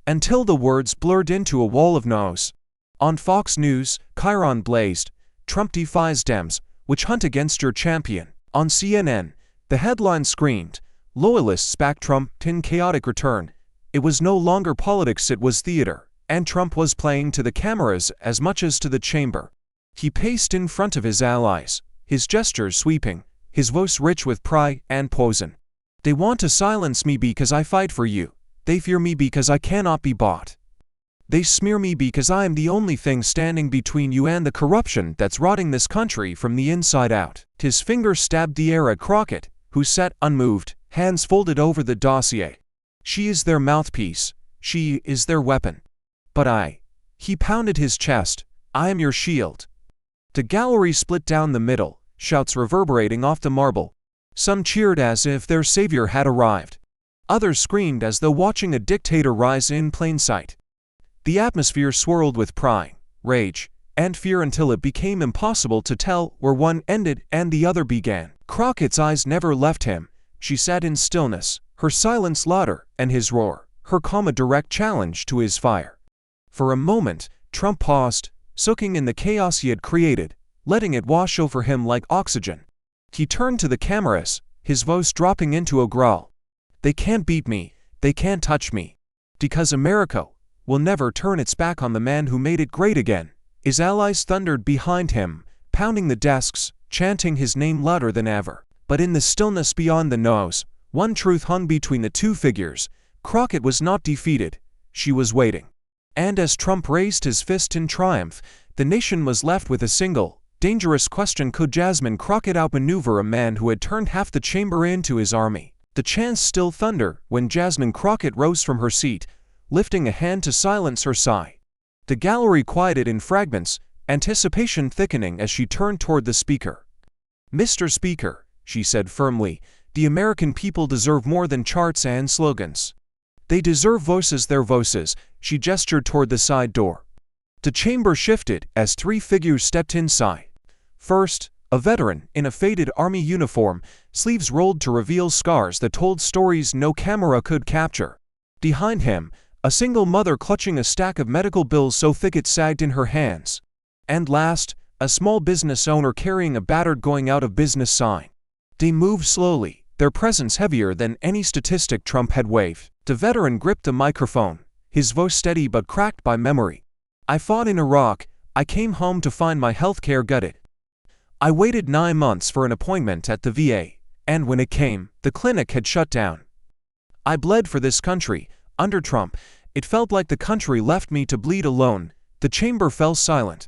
until the words blurred into a wall of no's. On Fox News, Chiron blazed, "Trump defies Dems, witch hunt against your champion." On CNN, the headline screamed, "Loyalists back Trump in chaotic return." It was no longer politics, it was theater, and Trump was playing to the cameras as much as to the chamber. He paced in front of his allies, his gestures sweeping, his voice rich with pride and poison. "They want to silence me because I fight for you. They fear me because I cannot be bought. They smear me because I am the only thing standing between you and the corruption that's rotting this country from the inside out." His finger stabbed the air at Crockett, who sat unmoved, hands folded over the dossier. "She is their mouthpiece. She is their weapon. But I," he pounded his chest, "I am your shield." The gallery split down the middle, shouts reverberating off the marble. Some cheered as if their savior had arrived. Others screamed as though watching a dictator rise in plain sight. The atmosphere swirled with pride, rage, and fear until it became impossible to tell where one ended and the other began. Crockett's eyes never left him. She sat in stillness, her silence louder and his roar, her calm a direct challenge to his fire. For a moment, Trump paused, soaking in the chaos he had created, letting it wash over him like oxygen. He turned to the cameras, his voice dropping into a growl. "They can't beat me, they can't touch me. Because America will never turn its back on the man who made it great again." His allies thundered behind him, pounding the desks, chanting his name louder than ever. But in the stillness beyond the no's, one truth hung between the two figures. Crockett was not defeated, she was waiting. And as Trump raised his fist in triumph, the nation was left with a single, dangerous question: could Jasmine Crockett outmaneuver a man who had turned half the chamber into his army? The chants still thunder when Jasmine Crockett rose from her seat, lifting a hand to silence her sigh. The gallery quieted in fragments, anticipation thickening as she turned toward the speaker. "Mr. Speaker," she said firmly, "the American people deserve more than charts and slogans. They deserve voices, their voices." She gestured toward the side door. The chamber shifted as three figures stepped inside. First, a veteran in a faded army uniform, sleeves rolled to reveal scars that told stories no camera could capture. Behind him, a single mother clutching a stack of medical bills so thick it sagged in her hands. And last, a small business owner carrying a battered going out of business sign. They moved slowly, their presence heavier than any statistic Trump had waved. The veteran gripped the microphone, his voice steady but cracked by memory. "I fought in Iraq. I came home to find my health care gutted. I waited 9 months for an appointment at the VA, and when it came, the clinic had shut down. I bled for this country. Under Trump, it felt like the country left me to bleed alone." The chamber fell silent.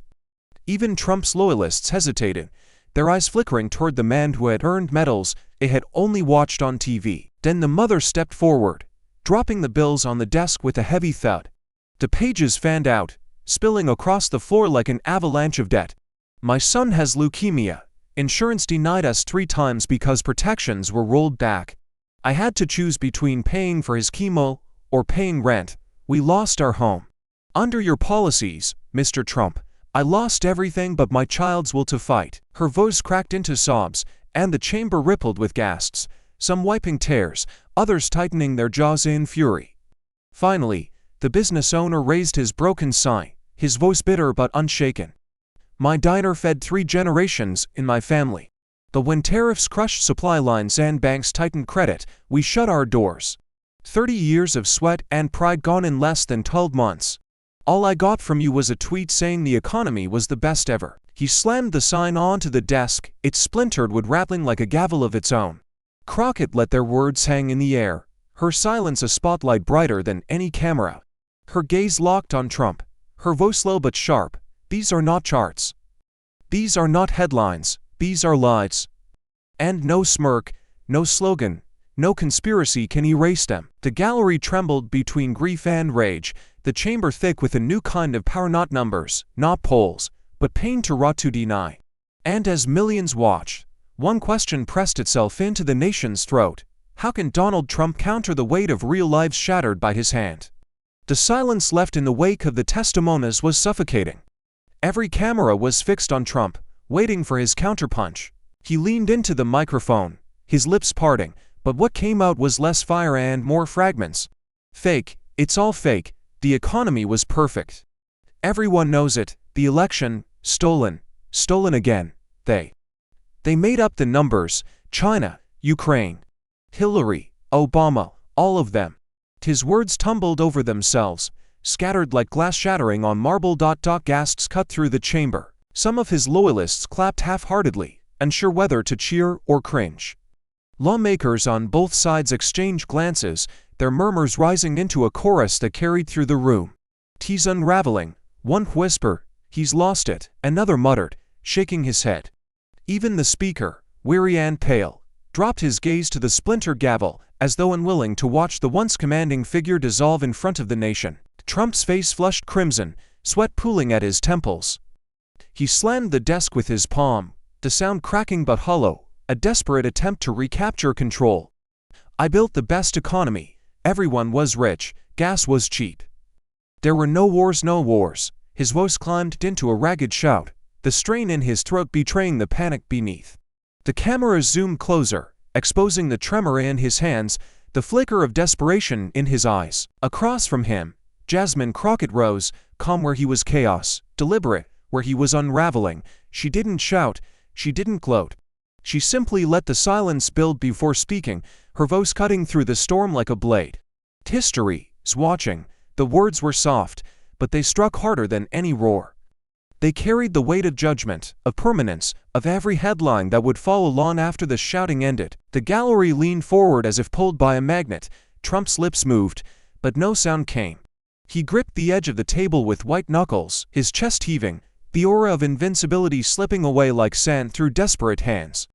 Even Trump's loyalists hesitated, their eyes flickering toward the man who had earned medals they had only watched on TV. Then the mother stepped forward, dropping the bills on the desk with a heavy thud. The pages fanned out, spilling across the floor like an avalanche of debt. "My son has leukemia. Insurance denied us 3 times because protections were rolled back. I had to choose between paying for his chemo or paying rent. We lost our home. Under your policies, Mr. Trump, I lost everything but my child's will to fight." Her voice cracked into sobs, and the chamber rippled with gasps, some wiping tears, others tightening their jaws in fury. Finally, the business owner raised his broken sigh, his voice bitter but unshaken. My diner fed 3 generations in my family. But when tariffs crushed supply lines and banks tightened credit, we shut our doors. 30 years of sweat and pride gone in less than 12 months. All I got from you was a tweet saying the economy was the best ever. He slammed the sign onto the desk, it splintered with rattling like a gavel of its own. Crockett let their words hang in the air, her silence a spotlight brighter than any camera. Her gaze locked on Trump, her voice low but sharp. These are not charts. These are not headlines, these are lies. And no smirk, no slogan, no conspiracy can erase them. The gallery trembled between grief and rage, the chamber thick with a new kind of power, not numbers, not polls, but pain too raw to deny. And as millions watched, one question pressed itself into the nation's throat. How can Donald Trump counter the weight of real lives shattered by his hand? The silence left in the wake of the testimonies was suffocating. Every camera was fixed on Trump, waiting for his counterpunch. He leaned into the microphone, his lips parting, but what came out was less fire and more fragments. Fake, it's all fake, the economy was perfect. Everyone knows it, the election, stolen, stolen again, they made up the numbers, China, Ukraine, Hillary, Obama, all of them. His words tumbled over themselves, scattered like glass shattering on marble. Gasps cut through the chamber. Some of his loyalists clapped half-heartedly, unsure whether to cheer or cringe. Lawmakers on both sides exchanged glances, their murmurs rising into a chorus that carried through the room. "He's unraveling," one whispered. "He's lost it," another muttered, shaking his head. Even the speaker, weary and pale, dropped his gaze to the splintered gavel, as though unwilling to watch the once commanding figure dissolve in front of the nation. Trump's face flushed crimson, sweat pooling at his temples. He slammed the desk with his palm, the sound cracking but hollow, a desperate attempt to recapture control. "I built the best economy. Everyone was rich, gas was cheap. There were no wars, no wars." His voice climbed into a ragged shout, the strain in his throat betraying the panic beneath. The cameras zoomed closer, exposing the tremor in his hands, the flicker of desperation in his eyes. Across from him, Jasmine Crockett rose, calm where he was chaos, deliberate where he was unraveling. She didn't shout, she didn't gloat. She simply let the silence build before speaking, her voice cutting through the storm like a blade. "History is watching." The words were soft, but they struck harder than any roar. They carried the weight of judgment, of permanence, of every headline that would follow long after the shouting ended. The gallery leaned forward as if pulled by a magnet. Trump's lips moved, but no sound came. He gripped the edge of the table with white knuckles, his chest heaving, the aura of invincibility slipping away like sand through desperate hands.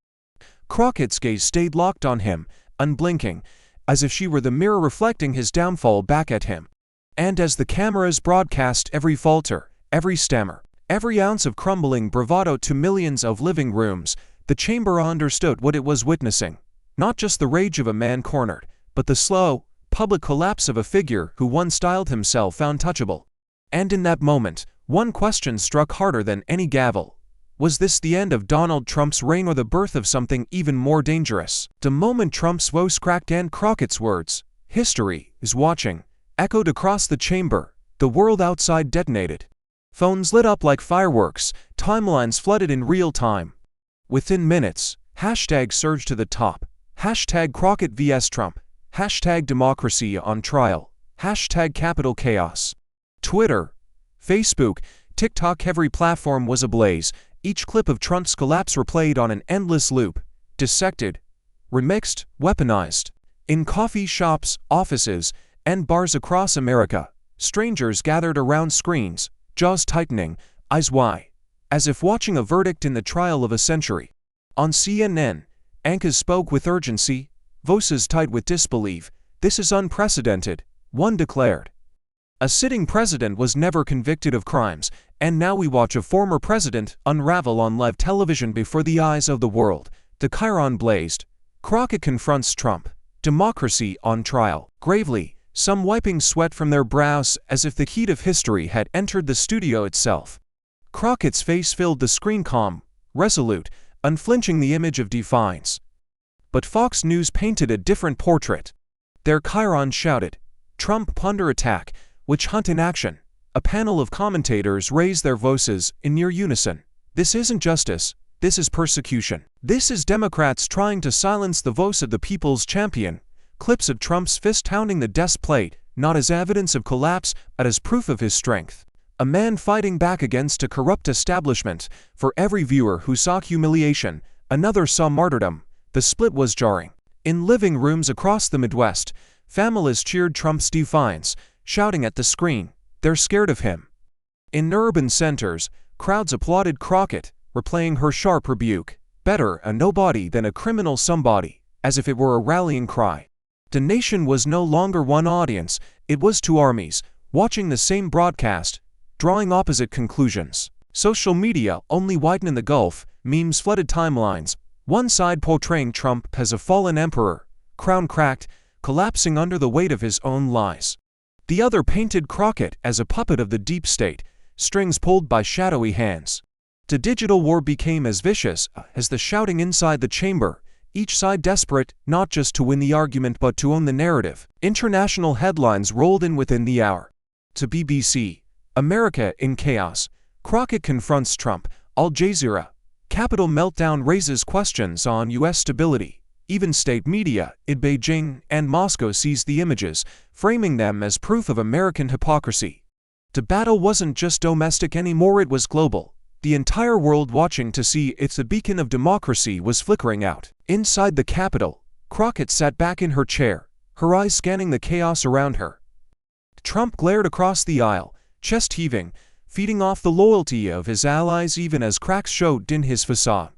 Crockett's gaze stayed locked on him, unblinking, as if she were the mirror reflecting his downfall back at him. And as the cameras broadcast every falter, every stammer, every ounce of crumbling bravado to millions of living rooms, the chamber understood what it was witnessing. Not just the rage of a man cornered, but the slow, public collapse of a figure who once styled himself untouchable. And in that moment, one question struck harder than any gavel. Was this the end of Donald Trump's reign or the birth of something even more dangerous? The moment Trump's voice cracked and Crockett's words, "History is watching," echoed across the chamber, the world outside detonated. Phones lit up like fireworks, timelines flooded in real time. Within minutes, hashtag surged to the top. Hashtag Crockett vs. Trump. Hashtag democracy on trial. Hashtag Capitol chaos. Twitter, Facebook, TikTok, every platform was ablaze. Each clip of Trump's collapse replayed on an endless loop. Dissected, remixed, weaponized. In coffee shops, offices, and bars across America, strangers gathered around screens, jaws tightening, eyes wide, as if watching a verdict in the trial of a century. On CNN, anchors spoke with urgency, voices tight with disbelief. "This is unprecedented," one declared. A sitting president was never convicted of crimes, and now we watch a former president unravel on live television before the eyes of the world. The chyron blazed. Crockett confronts Trump. Democracy on trial. Gravely, some wiping sweat from their brows as if the heat of history had entered the studio itself. Crockett's face filled the screen, calm, resolute, unflinching, the image of defiance. But Fox News painted a different portrait. Their chyron shouted, "Trump under attack, witch hunt in action." A panel of commentators raised their voices in near unison. This isn't justice, this is persecution. This is Democrats trying to silence the voice of the people's champion. Clips of Trump's fist pounding the desk plate, not as evidence of collapse, but as proof of his strength. A man fighting back against a corrupt establishment. For every viewer who saw humiliation, another saw martyrdom. The split was jarring. In living rooms across the Midwest, families cheered Trump's defiance, shouting at the screen, "They're scared of him." In urban centers, crowds applauded Crockett, replaying her sharp rebuke, "Better a nobody than a criminal somebody," as if it were a rallying cry. The nation was no longer one audience, it was two armies, watching the same broadcast, drawing opposite conclusions. Social media only widened the gulf, memes flooded timelines, one side portraying Trump as a fallen emperor, crown cracked, collapsing under the weight of his own lies. The other painted Crockett as a puppet of the deep state, strings pulled by shadowy hands. The digital war became as vicious as the shouting inside the chamber, each side desperate not just to win the argument but to own the narrative. International headlines rolled in within the hour. To BBC, America in chaos. Crockett confronts Trump. Al Jazeera. Capitol meltdown raises questions on U.S. stability. Even state media in Beijing and Moscow seized the images, framing them as proof of American hypocrisy. The battle wasn't just domestic anymore, it was global. The entire world watching to see if the beacon of democracy was flickering out. Inside the Capitol, Crockett sat back in her chair, her eyes scanning the chaos around her. Trump glared across the aisle, chest heaving, feeding off the loyalty of his allies even as cracks showed in his facade.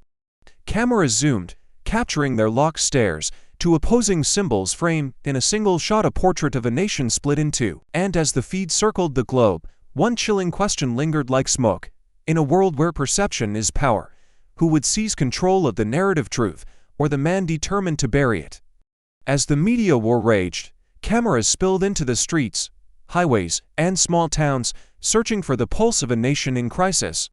Cameras zoomed, capturing their locked stares, two opposing symbols framed in a single shot, a portrait of a nation split in two. And as the feed circled the globe, one chilling question lingered like smoke. In a world where perception is power, who would seize control of the narrative truth, or the man determined to bury it? As the media war raged, cameras spilled into the streets, highways, and small towns, searching for the pulse of a nation in crisis.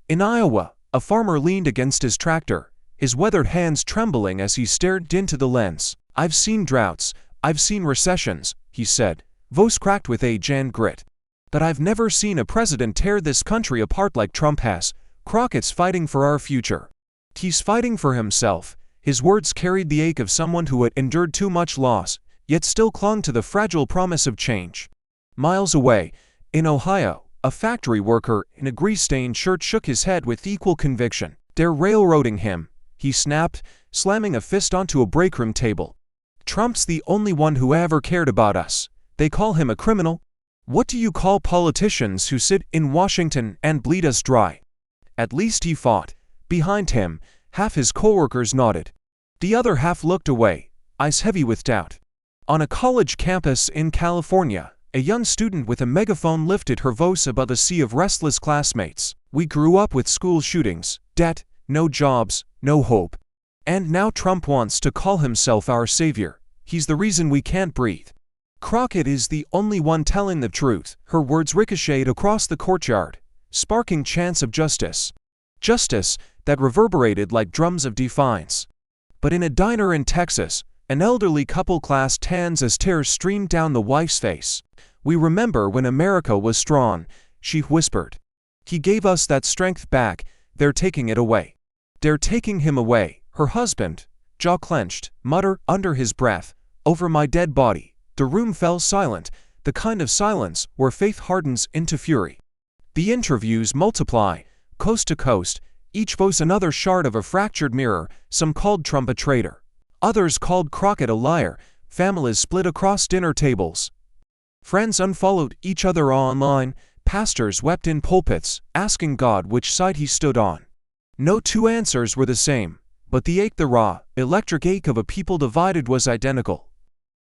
In Iowa, a farmer leaned against his tractor, his weathered hands trembling as he stared into the lens. "I've seen droughts, I've seen recessions," he said, voice cracked with age and grit. "But I've never seen a president tear this country apart like Trump has. Crockett's fighting for our future. He's fighting for himself." His words carried the ache of someone who had endured too much loss, yet still clung to the fragile promise of change. Miles away, in Ohio, a factory worker in a grease-stained shirt shook his head with equal conviction. "They're railroading him," he snapped, slamming a fist onto a breakroom table. "Trump's the only one who ever cared about us. They call him a criminal. What do you call politicians who sit in Washington and bleed us dry?" At least he fought. Behind him, half his coworkers nodded. The other half looked away, eyes heavy with doubt. On a college campus in California, a young student with a megaphone lifted her voice above a sea of restless classmates. "We grew up with school shootings, debt, no jobs, no hope. And now Trump wants to call himself our savior. He's the reason we can't breathe." Crockett is the only one telling the truth. Her words ricocheted across the courtyard, sparking chants of justice. Justice that reverberated like drums of defiance. But in a diner in Texas, an elderly couple clasped hands as tears streamed down the wife's face. "We remember when America was strong," she whispered. "He gave us that strength back. They're taking it away. They're taking him away." Her husband, jaw clenched, muttered under his breath, "Over my dead body." The room fell silent, the kind of silence where faith hardens into fury. The interviews multiply, coast to coast, each voice another shard of a fractured mirror. Some called Trump a traitor. Others called Crockett a liar. Families split across dinner tables. Friends unfollowed each other online. Pastors wept in pulpits, asking God which side he stood on. No two answers were the same, but the ache, the raw, electric ache of a people divided was identical.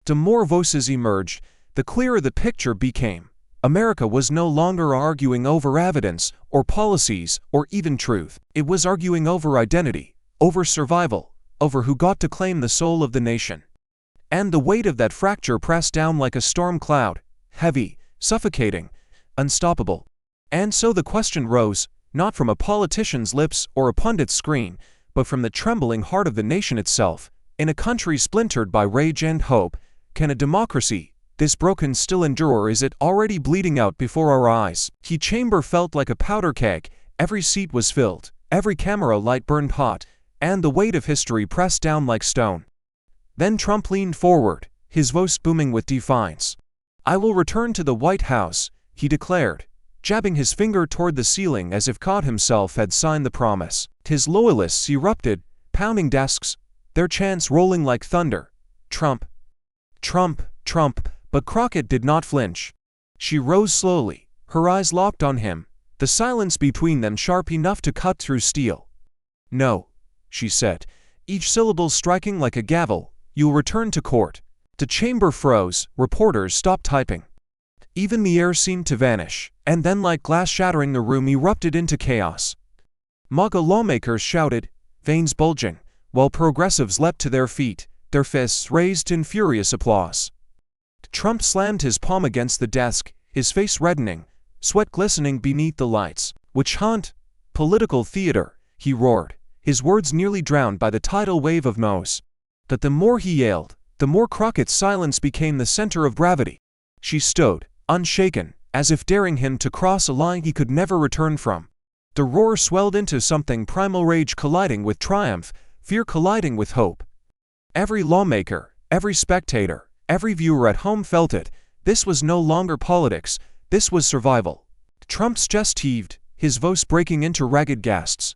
The more voices emerged, the clearer the picture became. America was no longer arguing over evidence, or policies, or even truth. It was arguing over identity, over survival, over who got to claim the soul of the nation. And the weight of that fracture pressed down like a storm cloud, heavy, suffocating, unstoppable. And so the question rose, not from a politician's lips or a pundit's screen, but from the trembling heart of the nation itself. In a country splintered by rage and hope, can a democracy, this broken, still endure, or is it already bleeding out before our eyes? The chamber felt like a powder keg. Every seat was filled, every camera light burned hot, and the weight of history pressed down like stone. Then Trump leaned forward, his voice booming with defiance. "I will return to the White House," he declared, jabbing his finger toward the ceiling as if God himself had signed the promise. His loyalists erupted, pounding desks, their chants rolling like thunder. "Trump! Trump! Trump!" But Crockett did not flinch. She rose slowly, her eyes locked on him, the silence between them sharp enough to cut through steel. "No," she said, each syllable striking like a gavel, "you'll return to court." The chamber froze, reporters stopped typing. Even the air seemed to vanish, and then like glass shattering the room erupted into chaos. MAGA lawmakers shouted, veins bulging, while progressives leapt to their feet, their fists raised in furious applause. Trump slammed his palm against the desk, his face reddening, sweat glistening beneath the lights. "Witch hunt? Political theater," he roared, his words nearly drowned by the tidal wave of no's. But the more he yelled, the more Crockett's silence became the center of gravity. She stood, unshaken, as if daring him to cross a line he could never return from. The roar swelled into something primal, rage colliding with triumph, fear colliding with hope. Every lawmaker, every spectator, every viewer at home felt it. This was no longer politics, this was survival. Trump's chest heaved, his voice breaking into ragged gasps.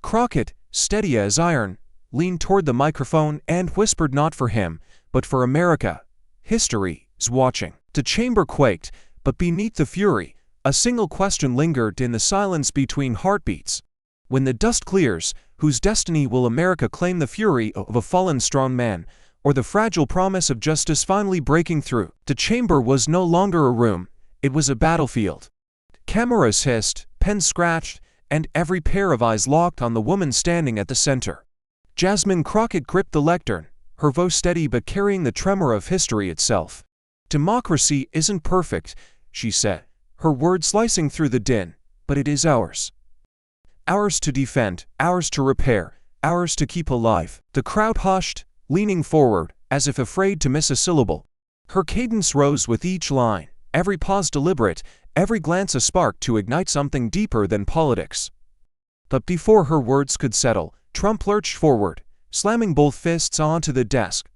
Crockett, steady as iron, leaned toward the microphone and whispered not for him, but for America. "History is watching." The chamber quaked, but beneath the fury, a single question lingered in the silence between heartbeats. When the dust clears, whose destiny will America claim, the fury of a fallen strong man, or the fragile promise of justice finally breaking through? The chamber was no longer a room, it was a battlefield. Cameras hissed, pens scratched, and every pair of eyes locked on the woman standing at the center. Jasmine Crockett gripped the lectern, her voice steady but carrying the tremor of history itself. "Democracy isn't perfect," she said, her words slicing through the din, "but it is ours. Ours to defend, ours to repair, ours to keep alive." The crowd hushed, leaning forward, as if afraid to miss a syllable. Her cadence rose with each line, every pause deliberate, every glance a spark to ignite something deeper than politics. But before her words could settle, Trump lurched forward, slamming both fists onto the desk.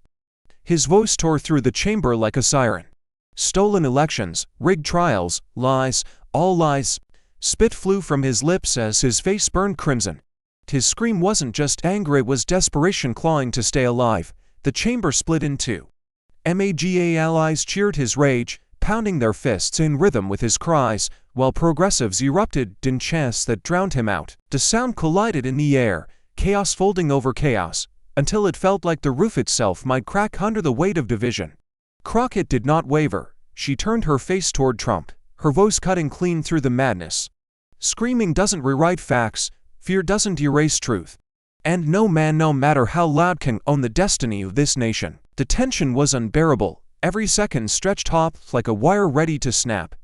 His voice tore through the chamber like a siren. "Stolen elections, rigged trials, lies, all lies." Spit flew from his lips as his face burned crimson. His scream wasn't just anger, it was desperation clawing to stay alive. The chamber split in two. MAGA allies cheered his rage, pounding their fists in rhythm with his cries, while progressives erupted in chants that drowned him out. The sound collided in the air, chaos folding over chaos, until it felt like the roof itself might crack under the weight of division. Crockett did not waver. She turned her face toward Trump, her voice cutting clean through the madness. "Screaming doesn't rewrite facts, fear doesn't erase truth. And no man, no matter how loud, can own the destiny of this nation." The tension was unbearable, every second stretched taut like a wire ready to snap.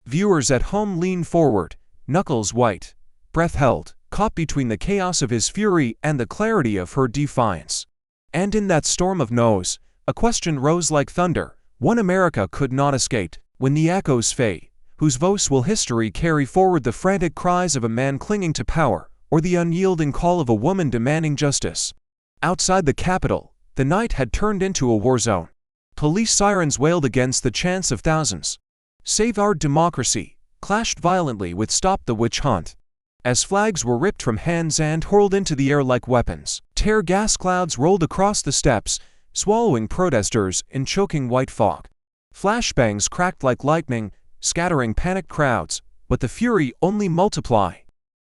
Viewers at home leaned forward, knuckles white, breath held, caught between the chaos of his fury and the clarity of her defiance. And in that storm of no's, a question rose like thunder, one America could not escape. When the echoes fade, whose voice will history carry forward? The frantic cries of a man clinging to power, or the unyielding call of a woman demanding justice? Outside the Capitol, the night had turned into a war zone. Police sirens wailed against the chants of thousands. "Save our democracy" clashed violently with "Stop the witch hunt," as flags were ripped from hands and hurled into the air like weapons. Tear gas clouds rolled across the steps, swallowing protesters in choking white fog. Flashbangs cracked like lightning, scattering panicked crowds, but the fury only multiplied.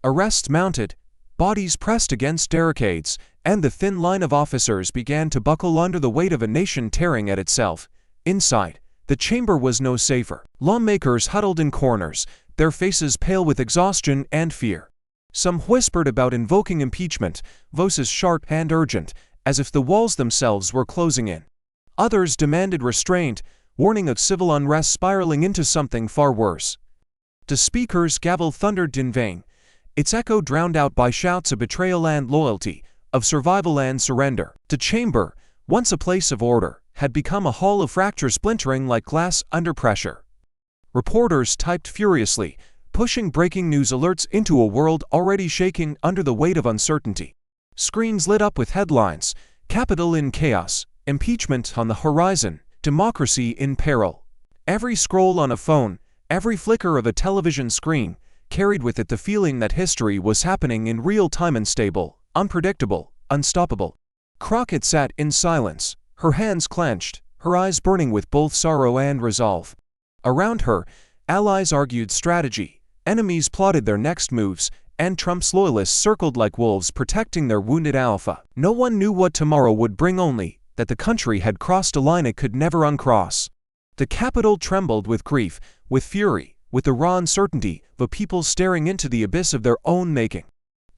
Arrests mounted, bodies pressed against barricades, and the thin line of officers began to buckle under the weight of a nation tearing at itself. Inside, the chamber was no safer. Lawmakers huddled in corners, their faces pale with exhaustion and fear. Some whispered about invoking impeachment, voices sharp and urgent, as if the walls themselves were closing in. Others demanded restraint, warning of civil unrest spiraling into something far worse. The speaker's gavel thundered in vain, its echo drowned out by shouts of betrayal and loyalty, of survival and surrender. The chamber, once a place of order, had become a hall of fracture splintering like glass under pressure. Reporters typed furiously, pushing breaking news alerts into a world already shaking under the weight of uncertainty. Screens lit up with headlines: Capitol in chaos, impeachment on the horizon, democracy in peril. Every scroll on a phone, every flicker of a television screen, carried with it the feeling that history was happening in real time, unstable, unpredictable, unstoppable. Crockett sat in silence, her hands clenched, her eyes burning with both sorrow and resolve. Around her, allies argued strategy, enemies plotted their next moves, and Trump's loyalists circled like wolves protecting their wounded alpha. No one knew what tomorrow would bring, only that the country had crossed a line it could never uncross. The Capitol trembled with grief, with fury, with the raw uncertainty of a people staring into the abyss of their own making.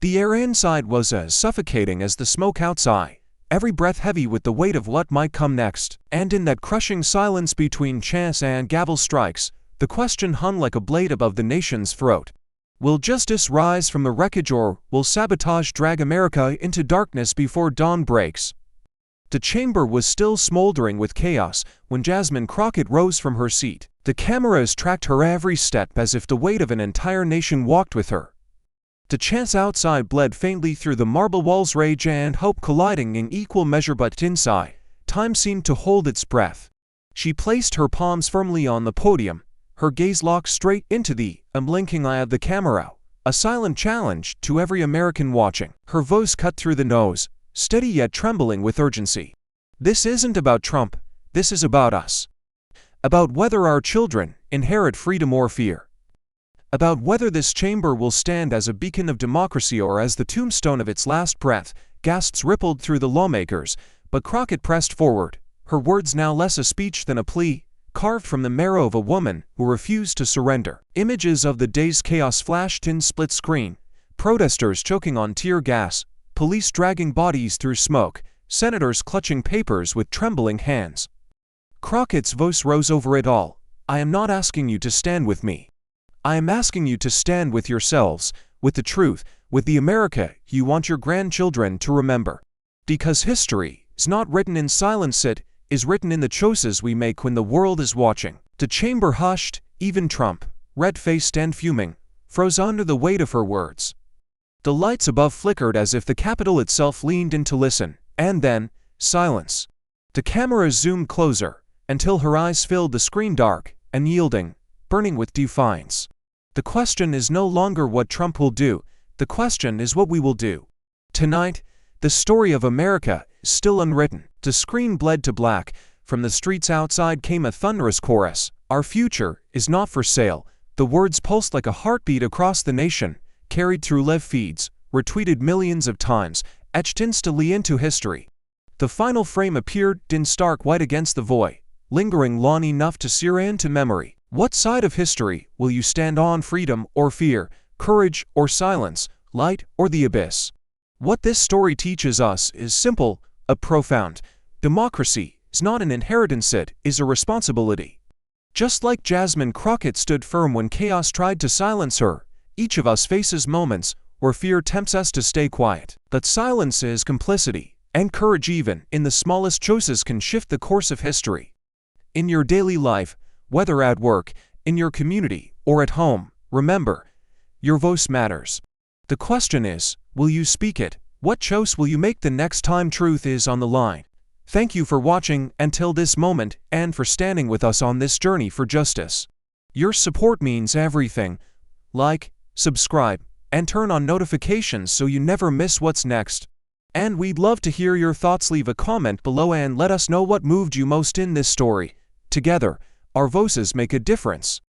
The air inside was as suffocating as the smoke outside, every breath heavy with the weight of what might come next. And in that crushing silence between chance and gavel strikes, the question hung like a blade above the nation's throat. Will justice rise from the wreckage, or will sabotage drag America into darkness before dawn breaks? The chamber was still smoldering with chaos when Jasmine Crockett rose from her seat. The cameras tracked her every step as if the weight of an entire nation walked with her. The chants outside bled faintly through the marble walls, rage and hope colliding in equal measure, but inside, time seemed to hold its breath. She placed her palms firmly on the podium, her gaze locked straight into the unblinking eye of the camera, a silent challenge to every American watching. Her voice cut through the noise, steady yet trembling with urgency. This isn't about Trump, this is about us. About whether our children inherit freedom or fear. About whether this chamber will stand as a beacon of democracy or as the tombstone of its last breath. Gasps rippled through the lawmakers, but Crockett pressed forward, her words now less a speech than a plea, carved from the marrow of a woman who refused to surrender. Images of the day's chaos flashed in split screen: protesters choking on tear gas, police dragging bodies through smoke, senators clutching papers with trembling hands. Crockett's voice rose over it all. I am not asking you to stand with me. I am asking you to stand with yourselves, with the truth, with the America you want your grandchildren to remember. Because history is not written in silence, it is written in the choices we make when the world is watching. The chamber hushed, even Trump, red-faced and fuming, froze under the weight of her words. The lights above flickered as if the Capitol itself leaned in to listen, and then, silence. The cameras zoomed closer, until her eyes filled the screen, dark, unyielding, burning with defiance. The question is no longer what Trump will do, the question is what we will do. Tonight, the story of America is still unwritten. The screen bled to black. From the streets outside came a thunderous chorus. Our future is not for sale. The words pulsed like a heartbeat across the nation, carried through live feeds, retweeted millions of times, etched instantly into history. The final frame appeared in stark white against the void, lingering long enough to sear into memory. What side of history will you stand on? Freedom or fear, courage or silence, light or the abyss? What this story teaches us is simple, but profound. Democracy is not an inheritance, it is a responsibility. Just like Jasmine Crockett stood firm when chaos tried to silence her, each of us faces moments where fear tempts us to stay quiet. But silence is complicity, and courage, even in the smallest choices, can shift the course of history. In your daily life, whether at work, in your community, or at home, remember, your voice matters. The question is, will you speak it? What choice will you make the next time truth is on the line? Thank you for watching until this moment and for standing with us on this journey for justice. Your support means everything. Like, subscribe, and turn on notifications so you never miss what's next. And we'd love to hear your thoughts. Leave a comment below and let us know what moved you most in this story. Together, our voices make a difference.